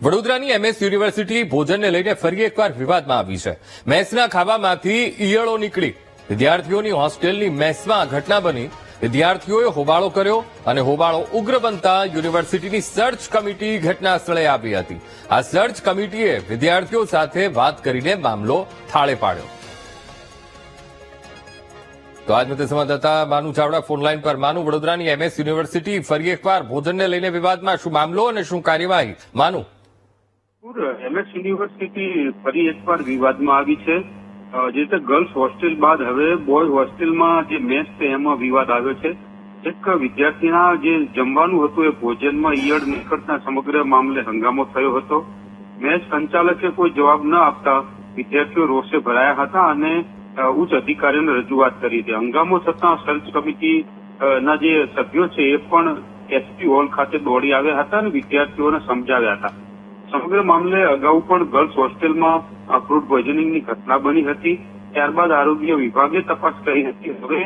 વડોદરાની MS university ભોજનને લઈને ફરી એકવાર વિવાદમાં આવી છે. મેસના ખાવામાંથી ઈયળો નીકળી વિદ્યાર્થીઓની હોસ્ટેલની મેસમાં ઘટના બની. વિદ્યાર્થીઓએ હોબાળો કર્યો અને હોબાળો ઉગ્ર બનતા યુનિવર્સિટીની સર્ચ કમિટી ઘટના સ્થળે આવી હતી. આ સર્ચ કમિટીએ વિદ્યાર્થીઓ સાથે વાત કરીને મામલો થાળે પાડ્યો. તો આજ મુદ્દે સંવાદદાતા માનુ ચાવડા ફોનલાઈન પર. માનુ, વડોદરાની MS યુનિવર્સિટી ફરી એકવાર ભોજનને લઈને વિવાદમાં, શું મામલો અને શું કાર્યવાહી? માનુ, MS યુનિવર્સિટી ફરી એકવાર વિવાદમાં આવી છે. જે રીતે ગર્લ્સ હોસ્ટેલ બાદ હવે બોય હોસ્ટેલમાં જે મેસ છે એમાં વિવાદ આવ્યો છે. એક વિદ્યાર્થીના જે જમવાનું હતું એ ભોજનમાં ઈયળ નીકળતા સમગ્ર મામલે હંગામો થયો હતો. મેસ સંચાલકે કોઈ જવાબ ન આપતા વિદ્યાર્થીઓ રોષે ભરાયા હતા અને ઉચ્ચ અધિકારીઓને રજૂઆત કરી હતી. હંગામો થતાં સર્ચ કમિટી ના જે સભ્યો છે એ પણ SP હોલ ખાતે દોડી આવ્યા હતા અને વિદ્યાર્થીઓને સમજાવ્યા હતા. સમગ્ર મામલે અગાઉ પણ ગર્લ્સ હોસ્ટેલમાં ફ્રૂડ પોઈઝનિંગની ઘટના બની હતી. ત્યારબાદ આરોગ્ય વિભાગે તપાસ કરી હતી. હવે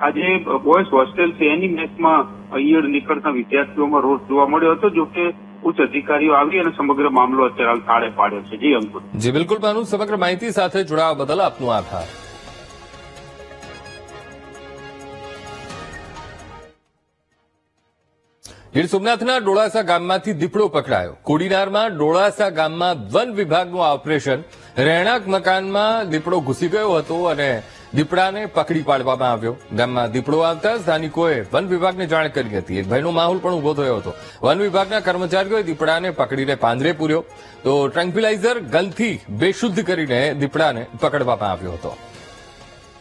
આજે બોયઝ હોસ્ટેલ છે એની મેસમાં ઈયળ નીકળતા વિદ્યાર્થીઓમાં રોષ જોવા મળ્યો હતો. જોકે ઉચ્ચ અધિકારીઓ આવી અને સમગ્ર મામલો અત્યારે થાળે પાડ્યો છે. જી અંકુર. જી બિલકુલ માનુ, સમગ્ર માહિતી સાથે જોડાવા બદલ આપનો આભાર. ગીર સોમનાથના ડોળાસા ગામમાંથી દીપડો પકડાયો. કોડીનારમાં ડોળાસા ગામમાં વન વિભાગનું ઓપરેશન. રહેણાંક મકાનમાં દીપડો ઘૂસી ગયો હતો અને દીપડાને પકડી પાડવામાં આવ્યો. ગામમાં દીપડો આવતા સ્થાનિકોએ વન વિભાગને જાણ કરી હતી. એક ભયનો માહોલ પણ ઉભો થયો હતો. વન વિભાગના કર્મચારીઓએ દીપડાને પકડીને પાંજરે પૂર્યો તો ટ્રેન્ક્વિલાઇઝર ગનથી બેશુદ્ધ કરીને દીપડાને પકડવામાં આવ્યો હતો.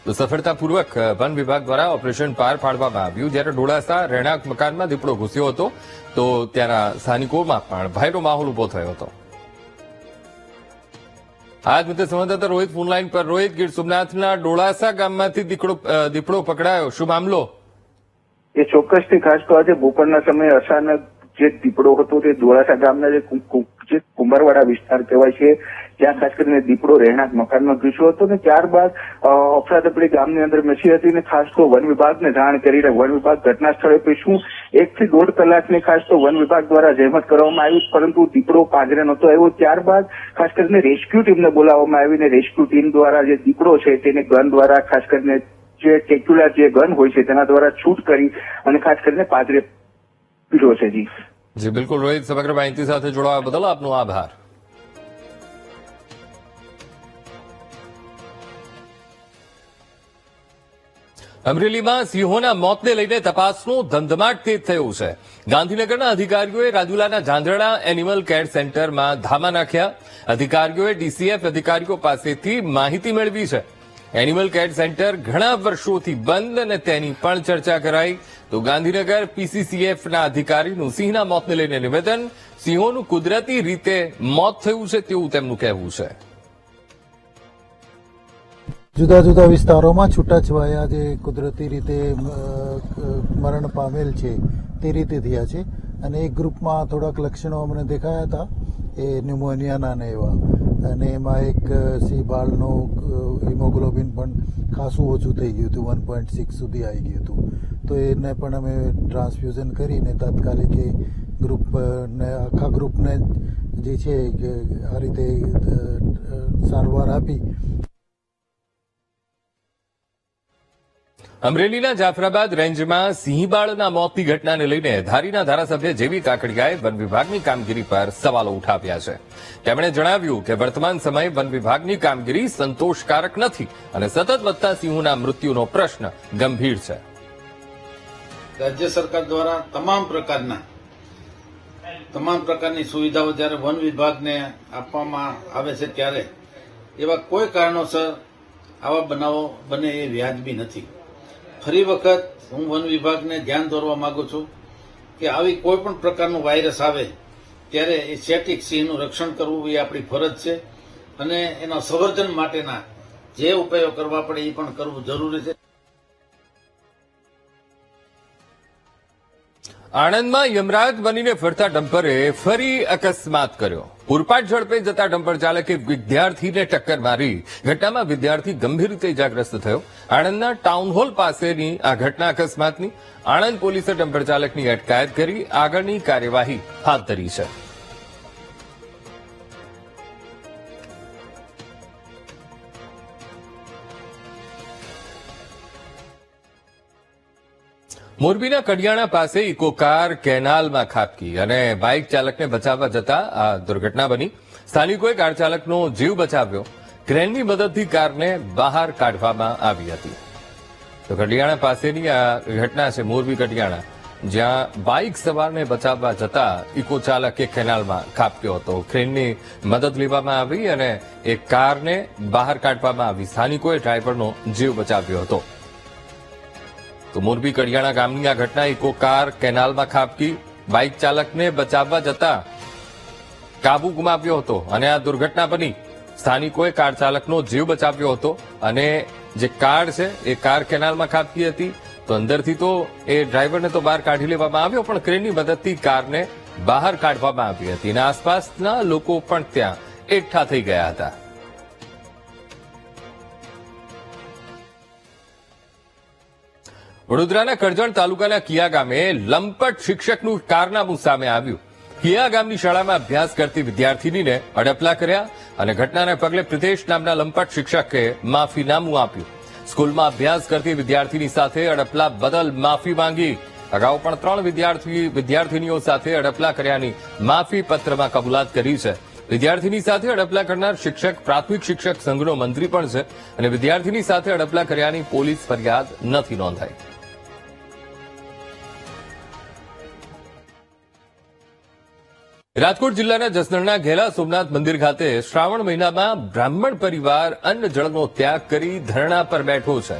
તો સફળતાપૂર્વક વન વિભાગ દ્વારા ઓપરેશન પાર પાડવામાં આવ્યું. જ્યારે ડોળાસા રહેણાંક મકાનમાં દીપડો ઘૂસ્યો હતો તો ત્યાંના સ્થાનિકોમાં પણ ભયનો માહોલ ઉભો થયો હતો. આજ મુદ્દે સંવાદદાતા રોહિત ફોનલાઈન પર. રોહિત, ગીર સોમનાથના ડોળાસા ગામમાંથી દીપડો પકડાયો, શું મામલો? એ ચોક્કસથી ખાસ તો આજે બપોરના સમયે અચાનક જે દીપડો હતો તે ડોળાસા ગામના જે કુંભારવાડા વિસ્તાર કહેવાય છે ત્યાં ખાસ કરીને દીપડો રહેણાંક મકાનમાં ઘૂસ્યો હતો ને ત્યારબાદ અફરાતફરી ગામની અંદર મચી હતી ને ખાસ તો વન વિભાગને જાણ કરીને વન વિભાગ ઘટના સ્થળે પહોંચ્યું. 1 થી 1.5 કલાકની ખાસ તો વન વિભાગ દ્વારા જહેમત કરવામાં આવી, પરંતુ દીપડો પાંજરે નહોતો આવ્યો. ત્યારબાદ ખાસ કરીને રેસ્ક્યુ ટીમને બોલાવવામાં આવી ને રેસ્ક્યુ ટીમ દ્વારા જે દીપડો છે તેને ગન દ્વારા ખાસ કરીને જે ટેક્યુલર જે ગન હોય છે તેના દ્વારા શૂટ કરી અને ખાસ કરીને પાંજરે પીડ્યો છે. જી બિલકુલ રોહિત, સમગ્ર માહિતી સાથે જોડાવા બદલ આપનો આભાર. અમરેલીમાં સિંહોના મોતને લઈને તપાસનો ધમધમાટ તેજ થયો છે. ગાંધીનગરના અધિકારીઓએ રાજુલાના ઝાંઝરણા એનિમલ કેર સેન્ટરમાં ધામા નાખ્યા. અધિકારીઓએ DCF અધિકારીઓ પાસેથી માહિતી મેળવી છે. એનિમલ કેર સેન્ટર ઘણા વર્ષોથી બંધ અને તેની પણ ચર્ચા કરાઈ. તો ગાંધીનગર PCCFના અધિકારીનું સિંહના મોતને લઈને નિવેદન. સિંહોનું કુદરતી રીતે મોત થયું છે તેવું તેમનું કહેવું છે. જુદા જુદા વિસ્તારોમાં છૂટાછવાયા જે કુદરતી રીતે મરણ પામેલ છે તે રીતે થયા છે અને એક ગ્રુપમાં થોડાક લક્ષણો અમને દેખાયા હતા એ ન્યુમોનિયાના ને એવા, અને એમાં એક સિંહ બાળનું હિમોગ્લોબિન પણ ખાસું ઓછું થઈ ગયું હતું, 1.6 સુધી આવી ગયું હતું. તો એને પણ અમે ટ્રાન્સફ્યુઝન કરીને તાત્કાલિક એ ગ્રુપને આખા ગ્રુપને જે છે આ રીતે સારવાર આપી. અમરેલીના જાફરાબાદ રેન્જમાં સિંહબાળના મોતની ઘટનાને લઈને ધારીના ધારાસભ્ય જેવી કાકડિયાએ વન વિભાગની કામગીરી પર સવાલો ઉઠાવ્યા છે. તેમણે જણાવ્યું કે વર્તમાન સમયે વન વિભાગની કામગીરી સંતોષકારક નથી અને સતત વધતા સિંહોના મૃત્યુનો પ્રશ્ન ગંભીર છે. રાજ્ય સરકાર દ્વારા તમામ પ્રકારની સુવિધાઓ જ્યારે વન વિભાગને આપવામાં આવે છે ત્યારે એવા કોઈ કારણોસર આવા બનાવો બને એ વ્યાજબી નથી. ફરી વખત હું વન વિભાગને ધ્યાન દોરવા માંગુ છું કે આવી કોઈ પણ પ્રકારનું વાયરસ આવે ત્યારે એશિયાટિક સિંહનું રક્ષણ કરવું એ આપણી ફરજ છે અને એના સંવર્ધન માટેના જે ઉપાયો કરવા પડે એ પણ કરવું જરૂરી છે. આણંદમાં યમરાજ બનીને ફરતા ડમ્પરે ફરી અકસ્માત કર્યો. પૂરપાટ ઝડપે જતા ડમ્પર ચાલકે વિદ્યાર્થીને ટક્કર મારી. ઘટનામાં વિદ્યાર્થી ગંભીર રીતે ઇજાગ્રસ્ત થયો. આણંદના ટાઉન હોલ પાસેની આ ઘટના અકસ્માતની. આણંદ પોલીસે ડમ્પર ચાલકની અટકાયત કરી આગળની કાર્યવાહી હાથ ધરી છે. મોરબીના કડિયાણા પાસે ઇકો કાર કેનાલમાં ખાબકી અને બાઇક ચાલકને બચાવવા જતા આ દુર્ઘટના બની. સ્થાનિકોએ કાર ચાલકનો જીવ બચાવ્યો. ક્રેનની મદદથી કારને બહાર કાઢવામાં આવી હતી. તો કડિયાણા પાસેની આ ઘટના છે, મોરબી કડિયાણા, જ્યાં બાઇક સવારને બચાવવા જતા ઇકો ચાલકે કેનાલમાં ખાબક્યો હતો. ક્રેનની મદદ લેવામાં આવી અને એ કારને બહાર કાઢવામાં આવી. સ્થાનિકોએ ડ્રાઈવરનો જીવ બચાવ્યો હતો. તો મોરબી કડિયાણા ગામની આ ઘટના, ઇકો કાર કેનાલમાં ખાબકી, બાઇક ચાલકને બચાવવા જતા કાબુ ગુમાવ્યો હતો અને આ દુર્ઘટના બની. સ્થાનિકોએ કાર ચાલકનો જીવ બચાવ્યો હતો અને જે કાર છે એ કાર કેનાલમાં ખાબકી હતી. તો અંદરથી તો એ ડ્રાઈવરને તો બહાર કાઢી લેવામાં આવ્યો, પણ ક્રેનની મદદથી કારને બહાર કાઢવામાં આવી હતી અને આસપાસના લોકો પણ ત્યાં એકઠા થઈ ગયા હતા. વડોદરાના કરજણ તાલુકાના કિયા ગામે લંપટ શિક્ષકનું કારનામું સામે આવ્યું. કિયા ગામની શાળામાં અભ્યાસ કરતી વિદ્યાર્થીનીને અડપલા કર્યા અને ઘટનાને પગલે પ્રિતેશ નામના લંપટ શિક્ષકે માફીનામું આપ્યું. સ્કૂલમાં અભ્યાસ કરતી વિદ્યાર્થીની સાથે અડપલા બદલ માફી માંગી. અગાઉ પણ 3 વિદ્યાર્થીનીઓ સાથે અડપલા કર્યાની માફી પત્રમાં કબૂલાત કરી છે. વિદ્યાર્થીની સાથે અડપલા કરનાર શિક્ષક પ્રાથમિક શિક્ષક સંઘનો મંત્રી પણ છે અને વિદ્યાર્થીની સાથે અડપલા કર્યાની પોલીસ ફરિયાદ નથી નોંધાઈ. રાજકોટ જિલ્લાના જસદણના ઘેલા સોમનાથ મંદિર ખાતે શ્રાવણ મહિનામાં બ્રાહ્મણ પરિવાર અન્ન જળનો ત્યાગ કરી ધરણા પર બેઠો છે.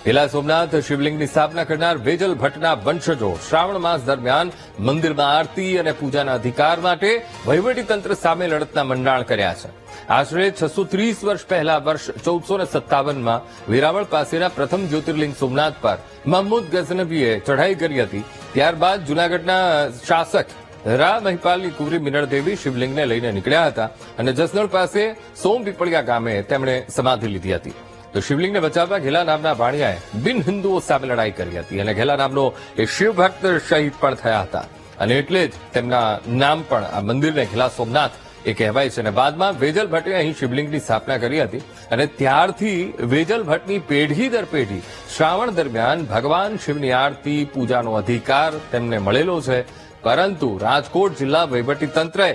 ઘેલા સોમનાથ શિવલિંગની સ્થાપના કરનાર વેજલ ભટ્ટના વંશજો શ્રાવણ માસ દરમિયાન મંદિરમાં આરતી અને પૂજાના અધિકાર માટે વહીવટીતંત્ર સામે લડતના મંડાણ કર્યા છે. આશરે 630 વર્ષ પહેલા વર્ષ 1457માં વેરાવળ પાસેના પ્રથમ જ્યોતિર્લિંગ સોમનાથ પર મહમૂદ ગઝનવીએ ચઢાઈ કરી હતી. ત્યારબાદ જૂનાગઢના શાસક રા મહિપાલની કુંવરી મિનળ દેવી શિવલિંગને લઈને નીકળ્યા હતા અને જસદણ પાસે સોમપીપળિયા ગામે તેમણે સમાધિ લીધી હતી. તો શિવલિંગને બચાવવા ઘેલા નામના વાણિયાએ બિન હિન્દુઓ સામે લડાઈ કરી હતી અને ઘેલા નામનો એ શિવભક્ત શહીદ પણ થયા હતા અને એટલે જ તેમના નામ પણ આ મંદિરને ઘેલા સોમનાથ એ કહેવાય છે. અને બાદમાં વેજલ ભટ્ટે અહીં શિવલિંગની સ્થાપના કરી હતી અને ત્યારથી વેજલ ભટ્ટની પેઢી દર પેઢી શ્રાવણ દરમિયાન ભગવાન શિવની આરતી પૂજાનો અધિકાર તેમને મળેલો છે. પરંતુ રાજકોટ જિલ્લા વહીવટીતંત્રએ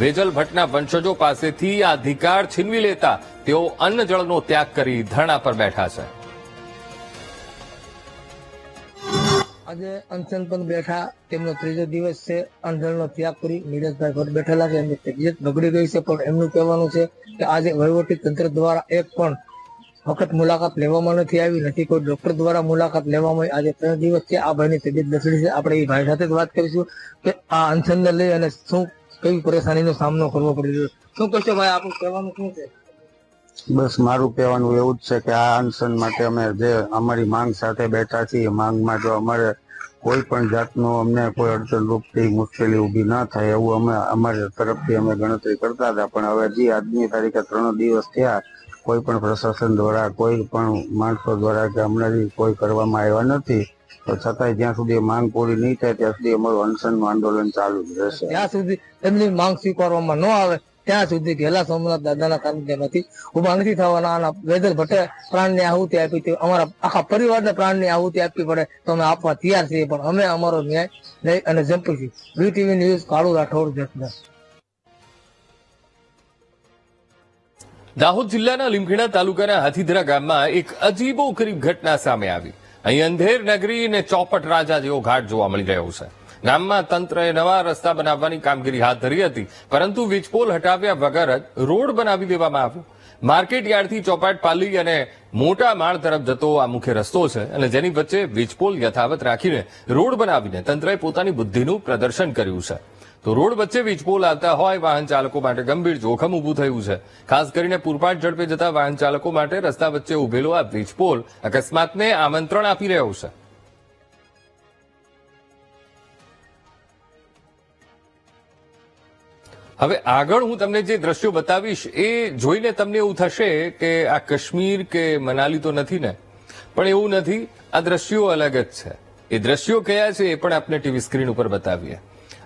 વેજલ ભટ્ટના વંશજો પાસેથી આ અધિકાર છીનવી લેતા તેઓ અન્ન જળનો ત્યાગ કરી ધરણા પર બેઠા છે. આજે અનશન પર બેઠા, તેમનો 3જો દિવસ છે. અન્નજળનો ત્યાગ કરી નીરજભાઈ ભટ્ટ બેઠેલા છે. એમની તબિયત બગડી ગઈ છે, પણ એમનું કહેવાનું છે કે આજે વહીવટી તંત્ર દ્વારા એક પણ વખત મુલાકાત લેવામાં નથી આવી, નથી કોઈ ડોક્ટર દ્વારા મુલાકાત લેવામાં આવી. આજે 3 દિવસ છે. આ ભાઈની તબિયત લથડી છે. આપણે એ ભાઈ સાથે જ વાત કરીશું કે આ અનશનને લઈ અને શું કેવી પરેશાનીનો સામનો કરવો પડી રહ્યો. શું કહેશો ભાઈ, આપણું કહેવાનું શું છે? બસ મારું કહેવાનું એવું જ છે કે આ અનશન માટે અમે જે અમારી માંગ સાથે બેઠા છીએ, માંગમાં જો અમારે કોઈ પણ જાતનો અમને કોઈ અડચણરૂપ કે મુશ્કેલી ઊભી ના થાય એવું અમે અમારી તરફથી અમે ગણતરી કરતા હતા. પણ હવે હજી આજની તારીખે 3 દિવસ થયા, કોઈ પણ પ્રશાસન દ્વારા કોઈ પણ માણસો દ્વારા કે હમણાં કોઈ કરવામાં આવ્યા નથી. તો છતાંય જ્યાં સુધી માંગ પૂરી નહીં થાય ત્યાં સુધી અમારું અનશનનું આંદોલન ચાલુ જ રહેશે. ત્યાં સુધી એમની માંગ સ્વીકારવામાં ન આવે ત્યાં સુધી ઘેલા સોમનાથ દાદાના સાનિધ્યમાંથી ઉભા નથી થવાના. અને વેજલ ભટ્ટે પ્રાણની આહુતિ આપી હતી, અમારા આખા પરિવારને પ્રાણની આહુતિ આપવી પડે તો અમે આપવા તૈયાર છીએ, પણ અમે અમારો ન્યાય લઈ અને જંપીશું. વીટીવી ન્યૂઝ, કાળુ રાઠોડ, જસદણ. દાહોદ જિલ્લાના લીમખેડા તાલુકાના હાથીધરા ગામમાં એક અજીબોગરીબ ઘટના સામે આવી. અહીં અંધેર નગરી અને ચોપટ રાજા જેવો ઘાટ જોવા મળી રહ્યો છે. ગામમાં તંત્રએ નવા રસ્તા બનાવવાની કામગીરી હાથ ધરી હતી, પરંતુ વીજપોલ હટાવ્યા વગર જ રોડ બનાવી દેવામાં આવ્યો. માર્કેટ યાર્ડથી ચોપાટ પાલી અને મોટા માળ તરફ જતો આ મુખ્ય રસ્તો છે અને જેની વચ્ચે વીજપોલ યથાવત રાખીને રોડ બનાવીને તંત્રએ પોતાની બુદ્ધિનું પ્રદર્શન કર્યું છે. તો રોડ વચ્ચે વીજપોલ આવતા હોય વાહન ચાલકો માટે ગંભીર જોખમ ઊભું થયું છે. ખાસ કરીને પૂરપાટ ઝડપે જતા વાહન ચાલકો માટે રસ્તા વચ્ચે ઉભેલો આ વીજપોલ અકસ્માતને આમંત્રણ આપી રહ્યો છે. હવે આગળ હું તમને જે દ્રશ્યો બતાવીશ એ જોઈને તમને એવું થશે કે આ કાશ્મીર કે મનાલી તો નથી ને, પણ એવું નથી. આ દ્રશ્યો અલગ જ છે. એ દ્રશ્યો કયા છે એ પણ આપણે ટીવી સ્ક્રીન ઉપર બતાવીએ.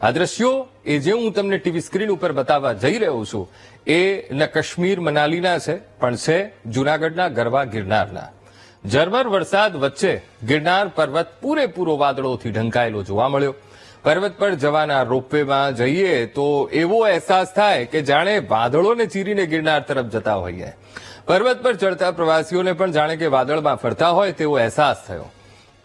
આ દ્રશ્યો એ જે હું તમને ટીવી સ્ક્રીન ઉપર બતાવવા જઈ રહ્યો છું એ ન કાશ્મીર મનાલીના છે, પણ છે જૂનાગઢના ગરવા ગિરનારના. ઝરમર વરસાદ વચ્ચે ગિરનાર પર્વત પૂરેપૂરો વાદળોથી ઢંકાયેલો જોવા મળ્યો. પર્વત પર જવાના રોપવેમાં જઈએ તો એવો અહેસાસ થાય કે જાણે વાદળોને ચીરીને ગિરનાર તરફ જતા હોઈએ. પર્વત પર ચડતા પ્રવાસીઓને પણ જાણે કે વાદળમાં ફરતા હોય તેવો અહેસાસ થયો.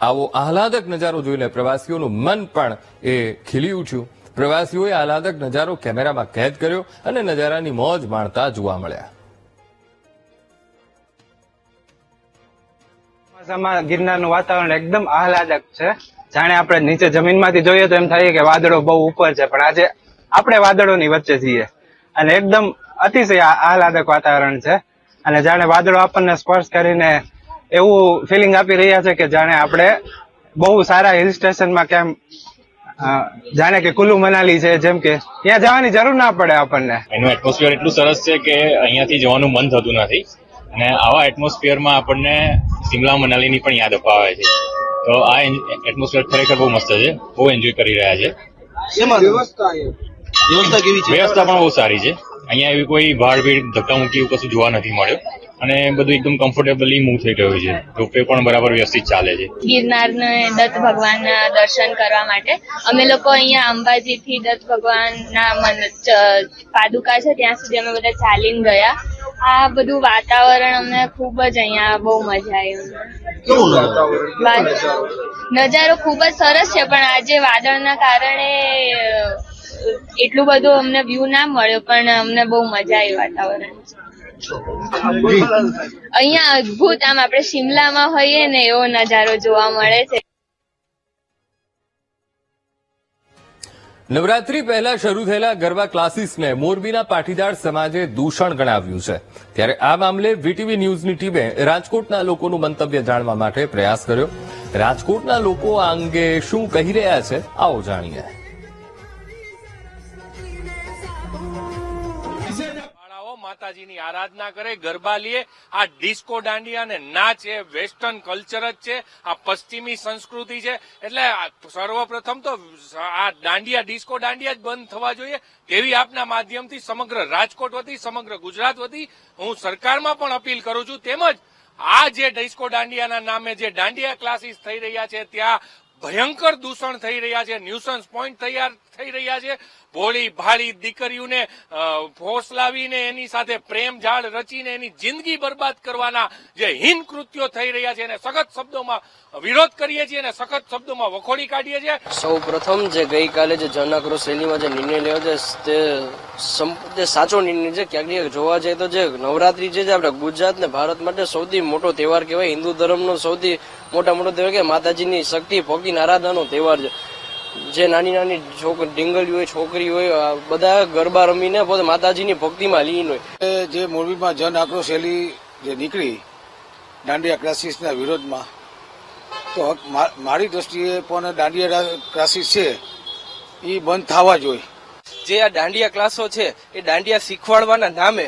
આવો આહલાદક નજારો જોઈને પ્રવાસીઓનું મન પણ એ ખીલી ઉઠ્યું. પ્રવાસીઓએ આહલાદક નજારો કેમેરામાં કેદ કર્યો અને નજારાની મોજ માણતા જોવા મળ્યા. ચોમાસામાં ગિરનારનું વાતાવરણ એકદમ આહલાદક છે. જાણે આપણે નીચે જમીનમાંથી જોઈએ તો એમ થાય કે વાદળો બહુ ઉપર છે, પણ આજે આપણે વાદળોની વચ્ચે છીએ અને એકદમ અતિશય આહલાદક વાતાવરણ છે. અને જાણે વાદળો આપણને સ્પર્શ કરીને એવું ફિલિંગ આપી રહ્યા છે કે જાણે આપણે બહુ સારા હિલ સ્ટેશનમાં કેમ જાણે કે કુલ્લુ મનાલી છે, જેમ કે ત્યાં જવાની જરૂર ના પડે આપણને. એનું એટમોસ્ફિયર એટલું સરસ છે કે અહીંયાથી જવાનું મન થતું નથી અને આવા એટમોસ્ફિયરમાં આપણને શિમલા મનાલીની પણ યાદ અપાવે છે. તો આ એટમોસ્ફિયર ખરેખર બહુ મસ્ત છે, બહુ એન્જોય કરી રહ્યા છે. વ્યવસ્થા પણ બહુ સારી છે. અહીંયા એવી કોઈ ભાડભીડ ધક્કામુક્કી એવું કશું જોવા નથી મળ્યું અને બધું એકદમ કમ્ફર્ટેબલી મૂવ થઈ ગયું છે. રોપવે પણ બરાબર વ્યવસ્થિત ચાલે છે. ગિરનારને દત્ત ભગવાનના દર્શન કરવા માટે અમે લોકો અહીંયા અંબાજીથી દત્ત ભગવાનના પાદુકા છે ત્યાં સુધી અમે બધા ચાલીને ગયા. આ બધું વાતાવરણ અમને ખૂબ જ અહીંયા બહુ મજા આવી. નજારો ખૂબ જ સરસ છે, પણ આજે વાદળના કારણે એટલું બધું અમને વ્યૂ ના મળ્યો, પણ અમને બહુ મજા આવી વાતાવરણ. અહીંયા અદભુત, આમ આપણે શિમલામાં હોઈએ ને એવો નજારો જોવા મળે છે. નવરાત્રી પહેલા શરૂ થયેલા ગરબા ક્લાસીસને મોરબીના પાટીદાર સમાજે દૂષણ ગણાવ્યું છે. ત્યારે આ મામલે વીટીવી ન્યૂઝની ટીમે રાજકોટના લોકોનું મંતવ્ય જાણવા માટે પ્રયાસ કર્યો. રાજકોટના લોકો આ અંગે શું કહી રહ્યા છે, આવો જાણીએ. માતાજીની આરાધના કરે, ગરબા લે. આ ડિસ્કો દાંડિયા ને નાચ એ વેસ્ટર્ન કલ્ચર જ છે, આ પશ્ચિમી સંસ્કૃતિ છે. એટલે સર્વપ્રથમ તો આ દાંડિયા, ડિસ્કો દાંડિયા જ બંધ થવા જોઈએ તેવી આપના માધ્યમથી સમગ્ર રાજકોટ વતી, સમગ્ર ગુજરાત વતી હું સરકારમાં પણ અપીલ કરું છું. તેમજ આ જે ડિસ્કો દાંડિયાના નામે જે દાંડિયા ક્લાસીસ થઈ રહ્યા છે ત્યાં ભયંકર દૂષણ થઈ રહ્યા છે, ન્યુસન્સ પોઈન્ટ તૈયાર થઈ રહ્યા છે. ભોળી ભાળી દીકરીઓને ફોસલાવીને એની સાથે પ્રેમ ઝાડ રચીને એની જિંદગી બરબાદ કરવાના જે હીન કૃત્યો થઈ રહ્યા છે એને સખત શબ્દોમાં વિરોધ કરીએ છીએ અને સખત શબ્દોમાં વખોડી કાઢીએ છીએ. સૌ પ્રથમ જે ગઈકાલે જે જન આક્રોશ રેલીમાં જે નિર્ણય લેવો છે તે સાચો નિર્ણય છે. ક્યાંક જોવા જઈએ તો જે નવરાત્રી છે આપણે ગુજરાત ને ભારત માટે સૌથી મોટો તહેવાર કહેવાય. હિન્દુ ધર્મનો સૌથી મોટો તહેવાર કે માતાજીની શક્તિ ભક્તિની આરાધનાનો તહેવાર છે. જે નાની નાની ડીંગલી હોય, છોકરી હોય, બધા ગરબા રમીને પોતે માતાજીની ભક્તિમાં લીન હોય. જે મોરબીમાં જન આક્રોશ રેલી જે નીકળી દાંડિયા ક્લાસીસના વિરોધમાં, તો મારી દ્રષ્ટિએ પણ દાંડિયા ક્લાસીસ છે એ બંધ થવા જોઈએ. જે આ દાંડિયા ક્લાસો છે એ દાંડિયા શીખવાડવાના નામે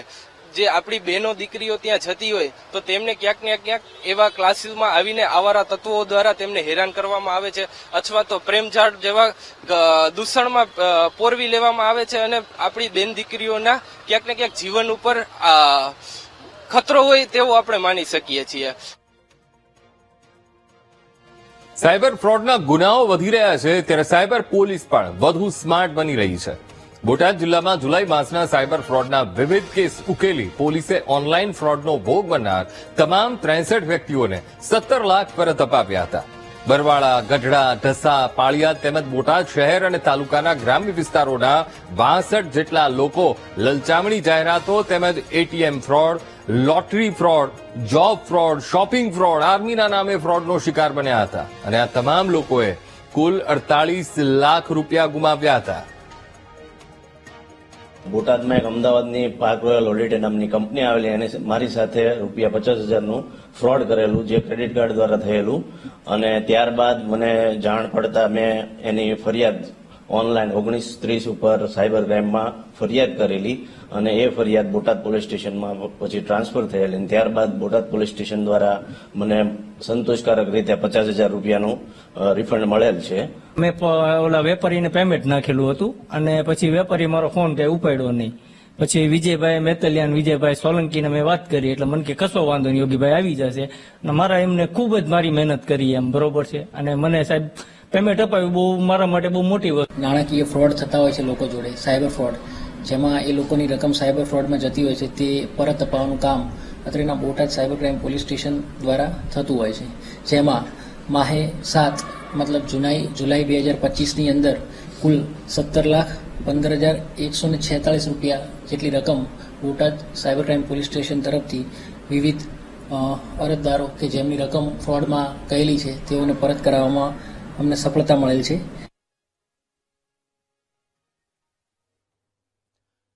જે આપણી બહેનો દીકરીઓ ત્યાં જતી હોય તો તેમને ક્યાંક ને ક્યાંક એવા ક્લાસીસમાં આવીને આવારા તત્વો દ્વારા તેમને હેરાન કરવામાં આવે છે, અથવા તો પ્રેમઝાડ જેવા દૂષણમાં પોરવી લેવામાં આવે છે અને આપણી બેન દીકરીઓના ક્યાંક ને ક્યાંક જીવન ઉપર ખતરો હોય તેવું આપણે માની શકીએ છીએ. સાયબર ફ્રોડના ગુનાઓ વધી રહ્યા છે ત્યારે સાયબર પોલીસ પણ વધુ સ્માર્ટ બની રહી છે. બોટાદ જિલ્લામાં જુલાઈ માસના સાયબર ફ્રોડના વિવિધ કેસ ઉકેલી પોલીસે ઓનલાઈન ફ્રોડનો ભોગ બનનાર તમામ 63 વ્યક્તિઓને 17 લાખ પરત અપાવ્યા હતા. બરવાળા, ગઢડા, ઢસા, પાળિયાદ તેમજ બોટાદ શહેર અને તાલુકાના ગ્રામ્ય વિસ્તારોના 62 જેટલા લોકો લલચામણી જાહેરાતો તેમજ ATM fraud, lottery fraud, job fraud, shopping fraud, આર્મીના નામે ફ્રોડનો શિકાર બન્યા હતા અને આ તમામ લોકોએ કુલ 48 લાખ રૂપિયા ગુમાવ્યા હતા. બોટાદમાં એક અમદાવાદની પાર્ક રોયલ હોલિડે નામની કંપની આવેલી અને મારી સાથે રૂપિયા 50,000નું ફ્રોડ કરેલું, જે ક્રેડિટ કાર્ડ દ્વારા થયેલું. અને ત્યારબાદ મને જાણ પડતા મેં એની ફરિયાદ ઓનલાઈન 1930 ઉપર સાયબર ક્રાઇમમાં ફરિયાદ કરેલી અને એ ફરિયાદ બોટાદ પોલીસ સ્ટેશનમાં પછી ટ્રાન્સફર થયેલી. ત્યારબાદ બોટાદ પોલીસ સ્ટેશન દ્વારા મને સંતોષકારક રીતે 50,000 રૂપિયાનું રિફંડ મળેલ છે. મેં ઓલા વેપારીને પેમેન્ટ નાખેલું હતું અને પછી વેપારી મારો ફોન કઈ ઉપાડ્યો નહીં. પછી વિજયભાઈ મેતલિયા, વિજયભાઈ સોલંકીને મેં વાત કરી એટલે મને કે કશો વાંધો નહીં, યોગીભાઈ આવી જશે. અને મારા એમને ખૂબ જ મારી મહેનત કરી એમ, બરોબર છે. અને મને સાહેબ પેમેન્ટ અપાવ્યું, બહુ મારા માટે બહુ મોટી વસ્તુ. નાણાકીય ફ્રોડ થતા હોય છે લોકો જોડે, સાયબર ફ્રોડ, જેમાં એ લોકોની રકમ સાયબર ફ્રોડમાં જતી હોય છે, તે પરત અપાવવાનું કામ અત્રેના Botad cyber crime police station દ્વારા થતું હોય છે. જેમાં માહે 7 મતલબ જુલાઈ 2025ની અંદર કુલ 17,15,146 રૂપિયા જેટલી રકમ Botad cyber crime police station તરફથી વિવિધ અરજદારો કે જેમની રકમ ફ્રોડમાં ગયેલી છે તેઓને પરત કરાવવામાં અમને સફળતા મળેલ છે.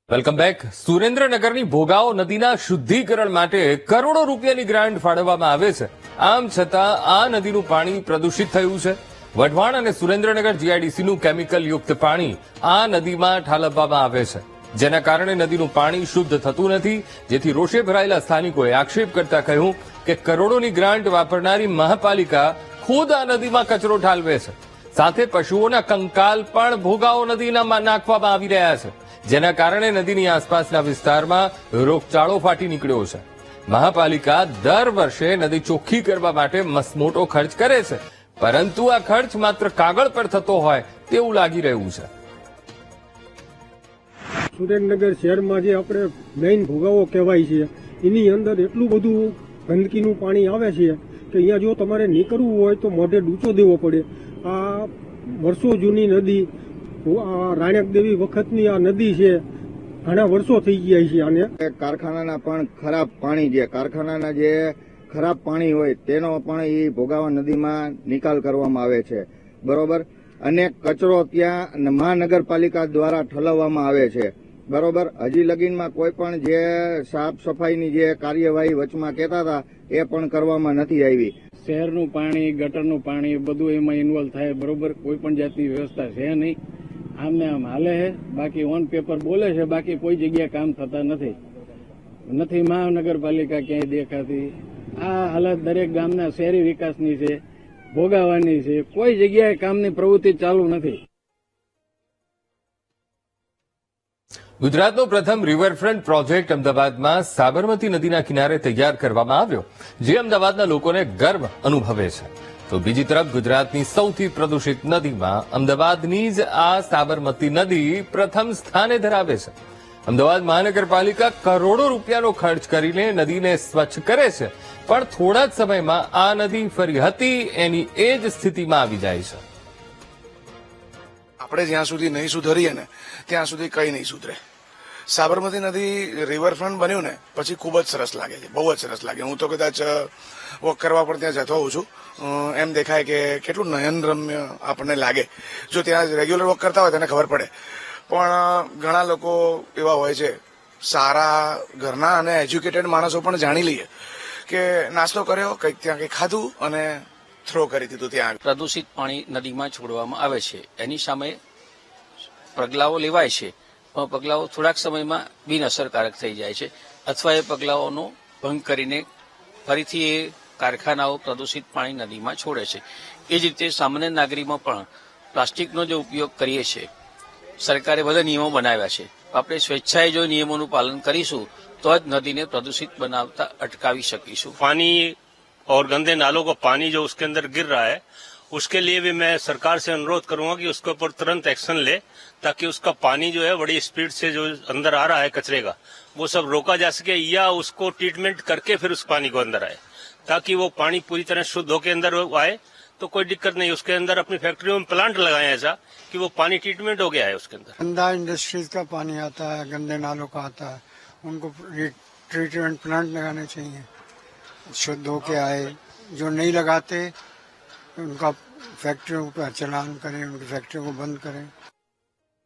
Welcome back. સુરેન્દ્રનગરની ભોગાવો નદીના શુદ્ધિકરણ માટે કરોડો રૂપિયાની ગ્રાન્ટ ફાળવવામાં આવે છે. આમ છતાં આ નદીનું પાણી પ્રદૂષિત થયું છે. વઢવાણ અને સુરેન્દ્રનગર જીઆઈડીસીનું કેમિકલ યુક્ત પાણી આ નદીમાં ઠાલવવામાં આવે છે, જેના કારણે નદીનું પાણી શુદ્ધ થતું નથી. જેથી રોષે ભરાયેલા સ્થાનિકોએ આક્ષેપ કરતા કહ્યું કે કરોડોની ગ્રાન્ટ વાપરનારી મહાપાલિકા ખુદ આ નદીમાં કચરો ઠાલવે છે. સાથે પશુઓના કંકાલ પણ ભોગાવો નદીમાં નાખવામાં આવી રહ્યા છે, જેના કારણે નદીની આસપાસના વિસ્તારમાં રોગચાળો ફાટી નીકળ્યો છે. મહાપાલિકા દર વર્ષે નદી ચોખ્ખી કરવા માટે મસમોટો ખર્ચ કરે છે, પરંતુ આ ખર્ચ માત્ર કાગળ પર થતો હોય તેવું લાગી રહ્યું છે. સુરેન્દ્રનગર શહેરમાં જે આપણે મેઇન ભોગાવો કહેવાય છે, એની અંદર એટલું બધું ગંદકીનું પાણી આવે છે કે અહીંયા જો તમારે નીકળવું હોય તો મોઢે ડૂચો દેવો પડે. આ વર્ષો જૂની નદી, રાણક દેવી વખતની આ નદી છે, ઘણા વર્ષો થઈ ગયા છે. આને કારખાનાના પણ ખરાબ પાણી, જે કારખાનાના જે ખરાબ પાણી હોય તેનો પણ એ ભોગાવા નદીમાં નિકાલ કરવામાં આવે છે, બરોબર. અને કચરો ત્યાં મહાનગરપાલિકા દ્વારા ઠલવવામાં આવે છે, બરોબર. હજી લગીનમાં કોઈ પણ જે સાફ સફાઈની જે કાર્યવાહી વચમાં કહેતા હતા એ પણ કરવામાં નથી આવી. શહેરનું પાણી, ગટરનું પાણી બધું એમાં ઇન્વોલ્વ થાય, બરોબર. કોઈ પણ જાતની વ્યવસ્થા છે નહીં, આમને આમ હાલે છે. બાકી ઓન પેપર બોલે છે, બાકી કોઈ જગ્યાએ કામ થતા નથી. મહાનગરપાલિકા ક્યાંય દેખાતી. આ હાલત દરેક ગામના શહેરી વિકાસની છે, ભોગાવાની છે. કોઈ જગ્યાએ કામની પ્રવૃત્તિ ચાલુ નથી. ગુજરાતનો પ્રથમ રિવરફ્રન્ટ પ્રોજેક્ટ અમદાવાદમાં સાબરમતી નદીના કિનારે તૈયાર કરવામાં આવ્યો, જે અમદાવાદના લોકોને ગર્વ અનુભવે છે. તો બીજી તરફ ગુજરાતની સૌથી પ્રદૂષિત નદીમાં અમદાવાદની જ આ સાબરમતી નદી પ્રથમ સ્થાને ધરાવે છે. અમદાવાદ મહાનગરપાલિકા કરોડો રૂપિયાનો ખર્ચ કરીને નદીને સ્વચ્છ કરે છે, પણ થોડા જ સમયમાં આ નદી ફરી હતી એની એ જ સ્થિતિમાં આવી જાય છે. આપણે જ્યાં સુધી નહીં સુધરીએ ને ત્યાં સુધી કંઈ નહીં સુધરે. સાબરમતી નદી રિવરફ્રન્ટ બન્યું ને પછી ખૂબ જ સરસ લાગે છે, બહુ જ સરસ લાગે. હું તો કદાચ વોક કરવા પણ ત્યાં જતો હોઉં છું. એમ દેખાય કે કેટલું નયનરમ્ય આપણને લાગે. જો ત્યાં રેગ્યુલર વોક કરતા હોય તેને ખબર પડે. પણ ઘણા લોકો એવા હોય છે, સારા ઘરના અને એજ્યુકેટેડ માણસો પણ જાણી લઈએ કે નાસ્તો કર્યો, કંઈક ત્યાં કંઈક ખાધું અને થ્રો કરી દીધું. ત્યાં પ્રદૂષિત પાણી નદીમાં છોડવામાં આવે છે, એની સામે પગલાઓ લેવાય છે, પણ પગલાઓ થોડાક સમયમાં બિનઅસરકારક થઈ જાય છે, અથવા એ પગલાઓનો ભંગ કરીને ફરીથી એ કારખાનાઓ પ્રદૂષિત પાણી નદીમાં છોડે છે. એ જ રીતે સામાન્ય નાગરિકમાં પણ પ્લાસ્ટિકનો જે ઉપયોગ કરીએ છીએ, સરકારે બધા નિયમો બનાવ્યા છે. આપણે સ્વેચ્છાએ જો નિયમોનું પાલન કરીશું તો જ નદીને પ્રદૂષિત બનાવતા અટકાવી શકીશું. पानी और गंदे नालों का पानी जो उसके अंदर गिर रहा है, उसके लिए भी मैं सरकार से अनुरोध करूंगा कि उसके ऊपर तुरंत एक्शन ले, ताकि उसका पानी जो है बड़ी स्पीड से जो अंदर आ रहा है कचरे का, वो सब रोका जा सके, या उसको ट्रीटमेंट करके फिर उस पानी को अंदर आए, ताकि वो पानी पूरी तरह शुद्ध होकर अंदर आए. तो कोई दिक्कत नहीं. उसके अंदर अपनी फैक्ट्रियों में प्लांट लगाए ऐसा कि वो पानी ट्रीटमेंट हो गया है उसके अंदर. गंदा इंडस्ट्रीज का पानी आता है, गंदे नालों का आता है, उनको ट्रीटमेंट प्लांट लगाने चाहिए, शुद्ध होके आए. जो नहीं लगाते उनका फैक्ट्रियों पर चलान करें, उनकी फैक्ट्रियों को बंद करें.